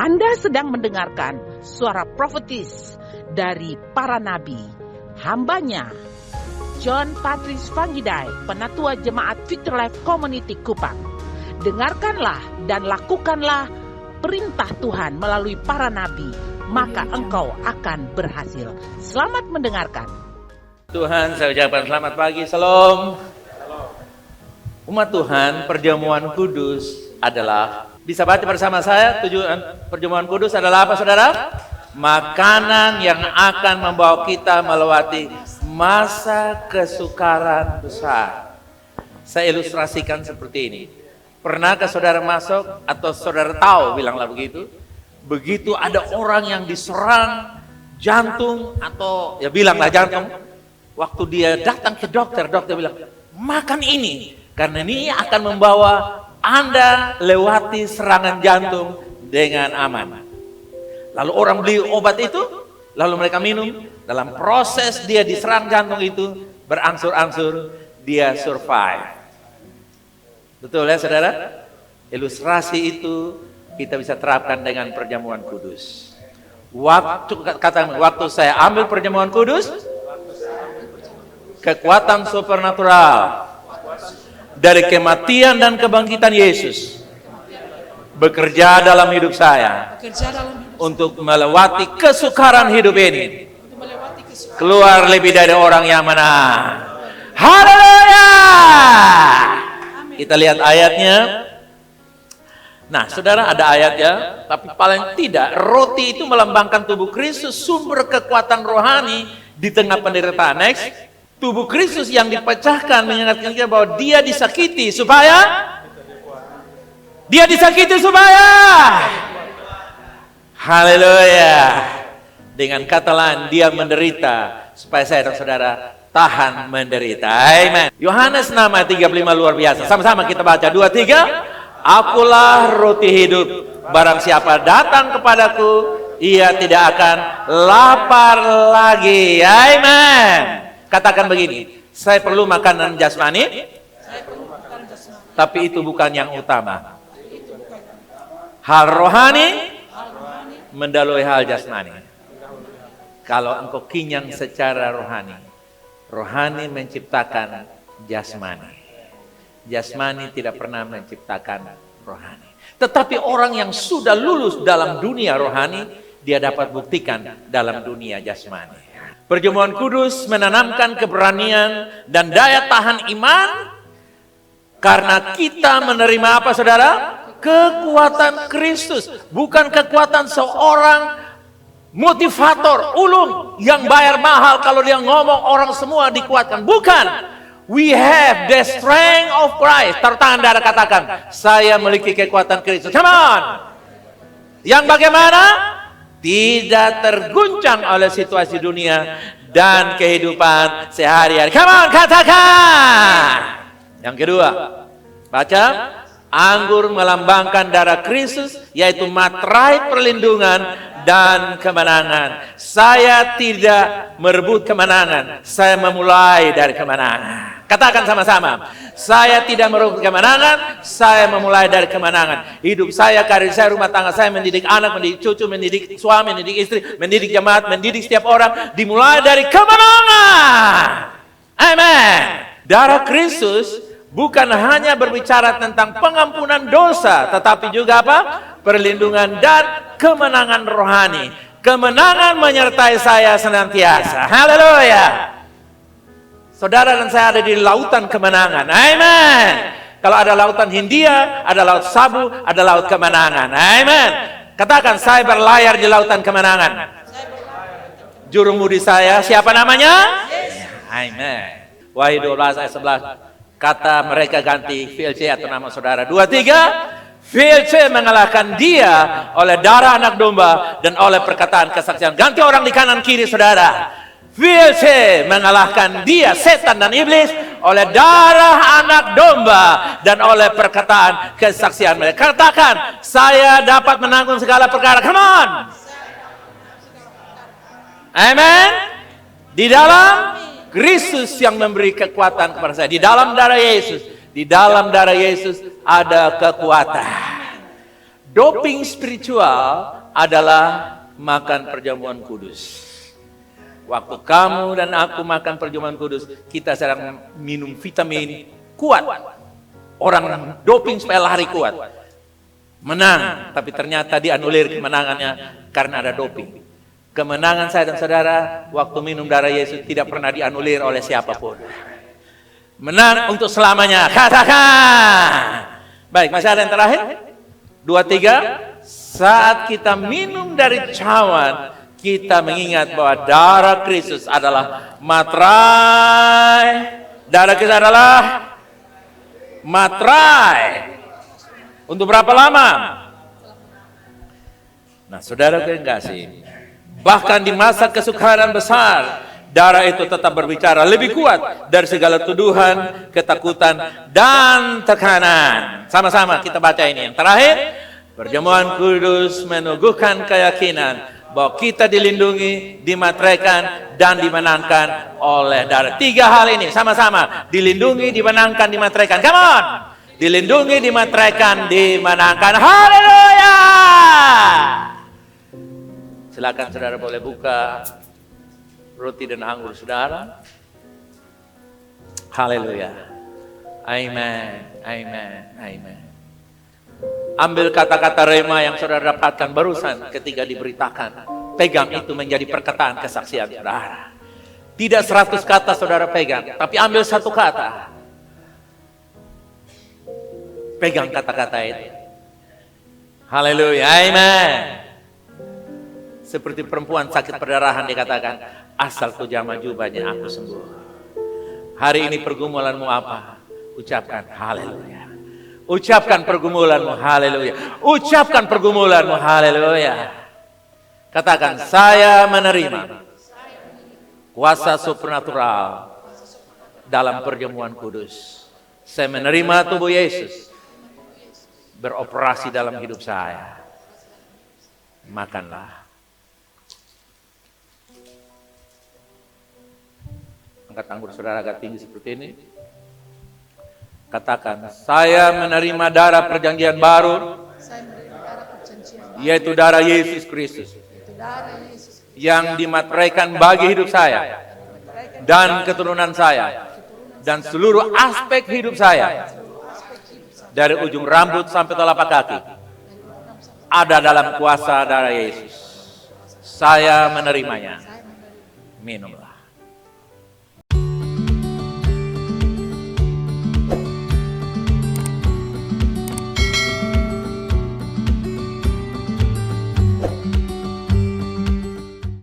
Anda sedang mendengarkan suara profetis dari para nabi, hambanya John Patrice Vanggidai, Penatua Jemaat Future Life Community Kupang. Dengarkanlah dan lakukanlah perintah Tuhan melalui para nabi, maka engkau akan berhasil. Selamat mendengarkan. Tuhan, saya ucapkan selamat pagi, salam. Umat Tuhan, perjamuan kudus adalah, bisa baca bersama saya, tujuan perjamuan kudus adalah apa, saudara? Makanan yang akan membawa kita melewati masa kesukaran besar. Saya ilustrasikan seperti ini. Pernahkah saudara masuk atau saudara tahu, bilanglah begitu, begitu ada orang yang diserang jantung atau ya bilanglah jantung, waktu dia datang ke dokter, dokter bilang, makan ini, karena ini akan membawa Anda lewati serangan jantung dengan aman. Lalu orang beli obat itu, lalu mereka minum, dalam proses dia diserang jantung itu, berangsur-angsur dia survive. Betul ya saudara? Ilustrasi itu kita bisa terapkan dengan perjamuan kudus. Waktu saya ambil perjamuan kudus, kekuatan supernatural dari kematian dan kebangkitan Yesus bekerja dalam hidup saya untuk melewati kesukaran hidup ini, keluar lebih dari orang yang menang. Haleluya! Kita lihat ayatnya. Nah, saudara, ada ayatnya, tapi paling tidak roti itu melambangkan tubuh Kristus, sumber kekuatan rohani di tengah penderitaan. Next, tubuh Kristus yang dipecahkan mengingatkan kita bahwa dia disakiti supaya haleluya. Dengan kata lain, dia menderita supaya saya dan saudara tahan menderita. Amen. Yohanes 6 ayat 35 luar biasa. Sama-sama kita baca 2, 3. Akulah roti hidup. Barang siapa datang kepadaku, ia tidak akan lapar lagi. Amen. Katakan begini, saya perlu makanan jasmani, tapi itu bukan yang utama. Hal rohani mendahului hal jasmani. Kalau engkau kenyang secara rohani, rohani menciptakan jasmani. Jasmani tidak pernah menciptakan rohani. Tetapi orang yang sudah lulus dalam dunia rohani, dia dapat buktikan dalam dunia jasmani. Perjamuan kudus menanamkan keberanian dan daya tahan iman, karena kita menerima apa, saudara? Kekuatan Kristus, bukan kekuatan seorang motivator ulung yang bayar mahal kalau dia ngomong orang semua dikuatkan. Bukan. We have the strength of Christ. Taruh tangan darah, katakan, saya memiliki kekuatan Kristus. Come on. Yang bagaimana? Tidak terguncang oleh situasi dunia dan kehidupan sehari-hari. Come on, katakan. Yang kedua, baca. Anggur melambangkan darah Kristus, yaitu materai perlindungan dan kemenangan. Saya tidak merebut kemenangan, saya memulai dari kemenangan. Katakan sama-sama, saya tidak merebut kemenangan, saya memulai dari kemenangan. Hidup saya, karir saya, rumah tangga saya, mendidik anak, mendidik cucu, mendidik suami, mendidik istri, mendidik jemaat, mendidik setiap orang, dimulai dari kemenangan. Amin. Darah Kristus bukan hanya berbicara tentang pengampunan dosa, tetapi juga apa? Perlindungan dan kemenangan rohani. Kemenangan menyertai saya senantiasa. Haleluya. Saudara dan saya ada di lautan kemenangan. Amen. Kalau ada lautan Hindia, ada laut Sabu, ada laut kemenangan. Amen. Katakan, saya berlayar di lautan kemenangan. Juru mudi saya, siapa namanya? Amen. Wahyu 12 ayat 11. Kata mereka ganti VLC atau nama saudara. 2, 3. VLC mengalahkan dia oleh darah anak domba dan oleh perkataan kesaksian. Ganti orang di kanan kiri saudara. VLC mengalahkan dia, setan dan iblis, oleh darah anak domba dan oleh perkataan kesaksian mereka. Katakan, saya dapat menanggung segala perkara. Come on. Amen. Di dalam Kristus yang memberi kekuatan kepada saya. Di dalam darah Yesus. Di dalam darah Yesus ada kekuatan. doping spiritual adalah makan perjamuan kudus. Waktu kamu dan aku makan perjamuan kudus, kita sedang minum vitamin kuat. Orang doping supaya lari kuat. Menang, tapi ternyata dianulir kemenangannya karena ada doping. Kemenangan saya dan saudara waktu minum darah Yesus tidak pernah dianulir oleh siapapun. Menang untuk selamanya. Katakan. Baik, masih ada yang terakhir? 2, 3. Saat kita minum dari cawan, kita mengingat bahwa darah Kristus adalah materai. Darah kita adalah materai. Untuk berapa lama? Nah, saudara yang kasih, bahkan di masa kesukaran besar, darah itu tetap berbicara lebih kuat dari segala tuduhan, ketakutan, dan tekanan. Sama-sama kita baca ini. Yang terakhir, perjamuan kudus meneguhkan keyakinan bahwa kita dilindungi, dimateraikan, dan dimenangkan oleh darah. 3 hal ini sama-sama. Dilindungi, dimenangkan, dimateraikan. Come on! Dilindungi, dimateraikan, dimenangkan. Haleluya! Silakan saudara boleh buka roti dan anggur saudara. Haleluya. Amen. Amen. Amen. Ambil kata-kata rema yang saudara dapatkan barusan ketika diberitakan. Pegang itu menjadi perkataan kesaksian saudara. Tidak 100 kata saudara pegang, tapi ambil 1 kata. Pegang kata-kata itu. Haleluya. Amen. Seperti perempuan sakit perdarahan dikatakan, asal ku jamah jubahnya aku sembuh. Hari ini pergumulanmu apa? Ucapkan haleluya. Ucapkan pergumulanmu haleluya. Ucapkan pergumulanmu haleluya. Katakan, saya menerima kuasa supernatural dalam perjamuan kudus. Saya menerima tubuh Yesus beroperasi dalam hidup saya. Makanlah. Angkat anggur saudara agak tinggi seperti ini. Katakan, saya menerima darah perjanjian baru, yaitu darah Yesus Kristus, yang dimateraikan bagi hidup saya dan keturunan saya dan seluruh aspek hidup saya, dari ujung rambut sampai telapak kaki, ada dalam kuasa darah Yesus. Saya menerimanya. Minumlah.